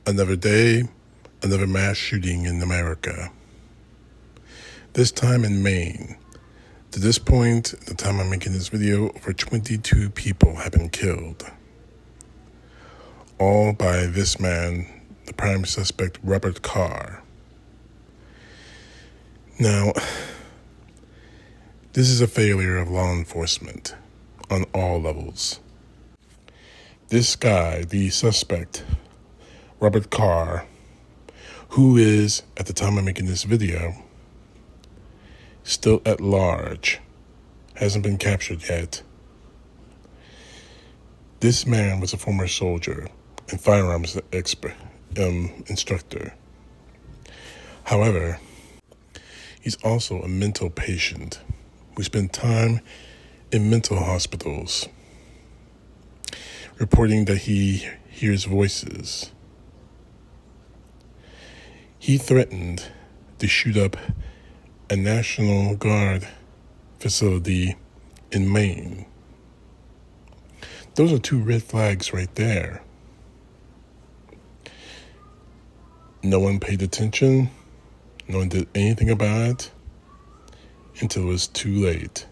Another day, another mass shooting in America. This time in Maine. To this point, the time I'm making this video, over 22 people have been killed. All by this man, the prime suspect, Robert Carr. Now, this is a failure of law enforcement on all levels. This guy, the suspect, Robert Carr, who is, at the time I'm making this video, still at large, hasn't been captured yet. This man was a former soldier and firearms instructor. However, he's also a mental patient who spent time in mental hospitals, reporting that he hears voices. He threatened to shoot up a National Guard facility in Maine. Those are two red flags right there. No one paid attention. No one did anything about it until it was too late.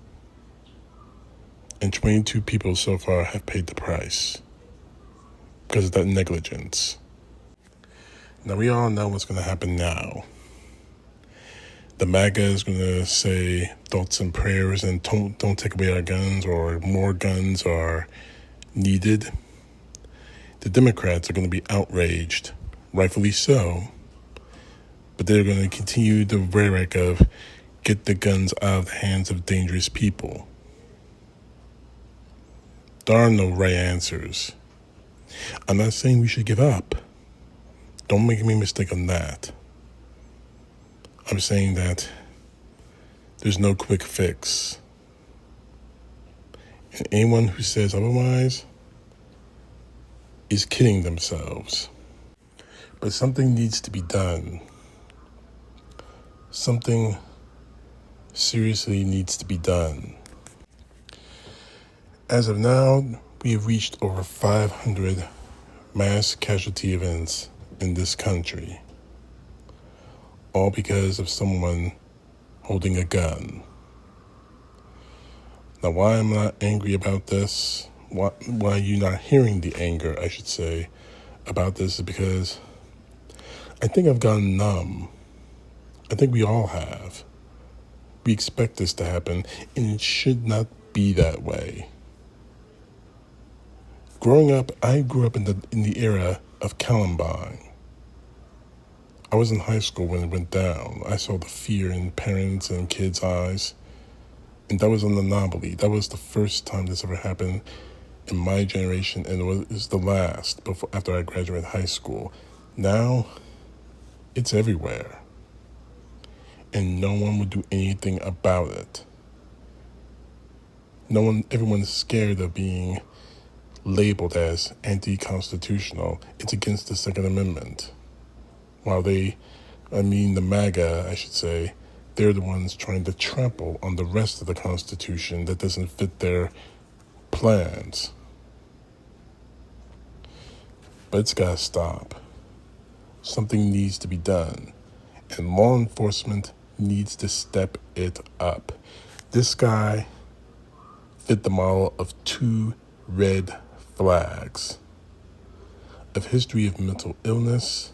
And 22 people so far have paid the price because of that negligence. Now, we all know what's going to happen now. The MAGA is going to say thoughts and prayers and don't take away our guns, or more guns are needed. The Democrats are going to be outraged, rightfully so, but they're going to continue the rhetoric of get the guns out of the hands of dangerous people. There are no right answers. I'm not saying we should give up. Don't make me mistake on that. I'm saying that there's no quick fix. And anyone who says otherwise is kidding themselves. But something needs to be done. Something seriously needs to be done. As of now, we have reached over 500 mass casualty events in this country, all because of someone holding a gun. Now, why I'm not angry about this, why you're not hearing the anger, I should say, about this is because I think I've gone numb. I think we all have. We expect this to happen, and it should not be that way. Growing up, I grew up in the era of Columbine. I was in high school when it went down. I saw the fear in parents and kids' eyes, and that was an anomaly. That was the first time this ever happened in my generation, and it was the last after I graduated high school. Now, it's everywhere, and no one would do anything about it. Everyone's scared of being labeled as anti-constitutional. It's against the Second Amendment. While the MAGA, I should say, they're the ones trying to trample on the rest of the Constitution that doesn't fit their plans. But it's got to stop. Something needs to be done. And law enforcement needs to step it up. This guy fit the model of two red flags of history of mental illness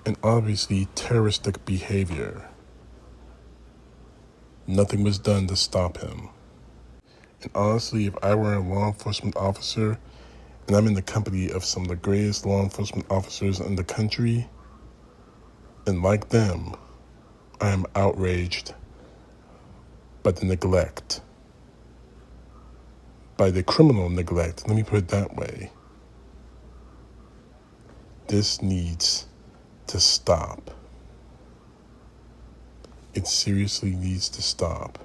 and obviously terroristic behavior. Nothing was done to stop him. And honestly, if I were a law enforcement officer and I'm in the company of some of the greatest law enforcement officers in the country, and like them, I am outraged by the neglect. By the criminal neglect, let me put it that way. This needs to stop. It seriously needs to stop.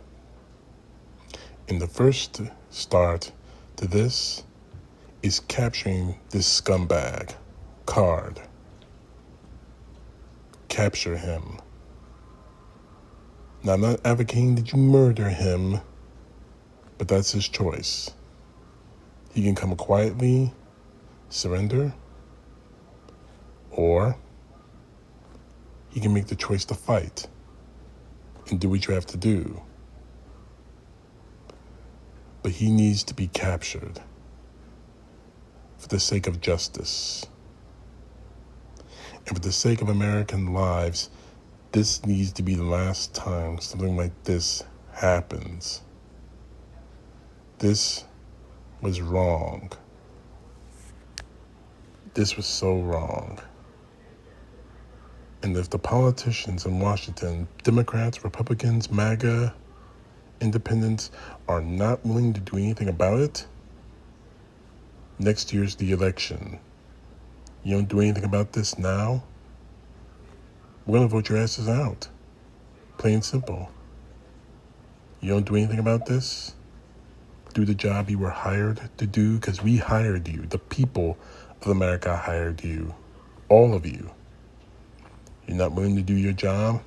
And the first start to this is capturing this scumbag, Card. Capture him. Now, I'm not advocating that you murder him, but that's his choice. He can come quietly, surrender, Or he can make the choice to fight and do what you have to do. But he needs to be captured for the sake of justice. And for the sake of American lives, this needs to be the last time something like this happens. This was wrong. This was so wrong. And if the politicians in Washington, Democrats, Republicans, MAGA, Independents, are not willing to do anything about it, next year's the election. You don't do anything about this now, we're going to vote your asses out. Plain and simple. You don't do anything about this, do the job you were hired to do, because we hired you. The people of America hired you. All of you. You're not willing to do your job?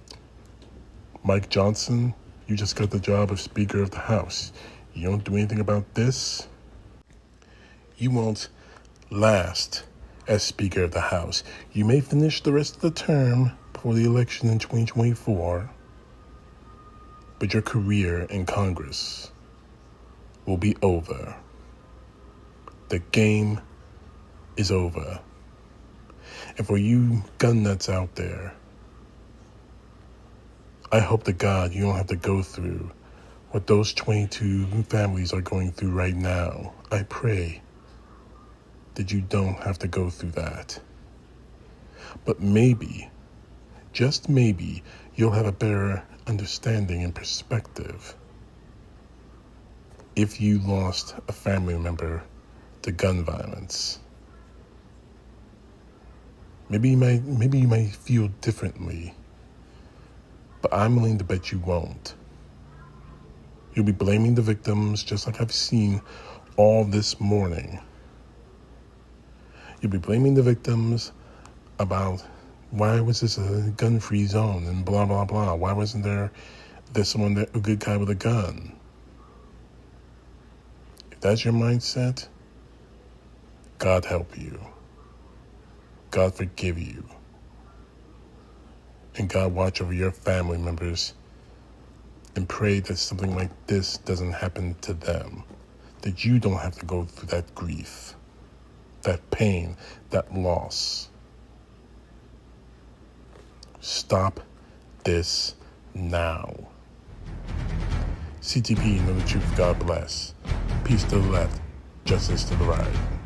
Mike Johnson, you just got the job of Speaker of the House. You don't do anything about this? You won't last as Speaker of the House. You may finish the rest of the term before the election in 2024, but your career in Congress will be over. The game is over. And for you gun nuts out there, I hope to God you don't have to go through what those 22 families are going through right now. I pray that you don't have to go through that. But maybe, just maybe, you'll have a better understanding and perspective if you lost a family member to gun violence. Maybe you might feel differently, but I'm willing to bet you won't. You'll be blaming the victims, just like I've seen all this morning. You'll be blaming the victims about why was this a gun-free zone and blah, blah, blah. Why wasn't there someone there, a good guy with a gun? If that's your mindset, God help you. God forgive you. And God watch over your family members and pray that something like this doesn't happen to them. That you don't have to go through that grief, that pain, that loss. Stop this now. CTP, know the truth, God bless. Peace to the left, justice to the right.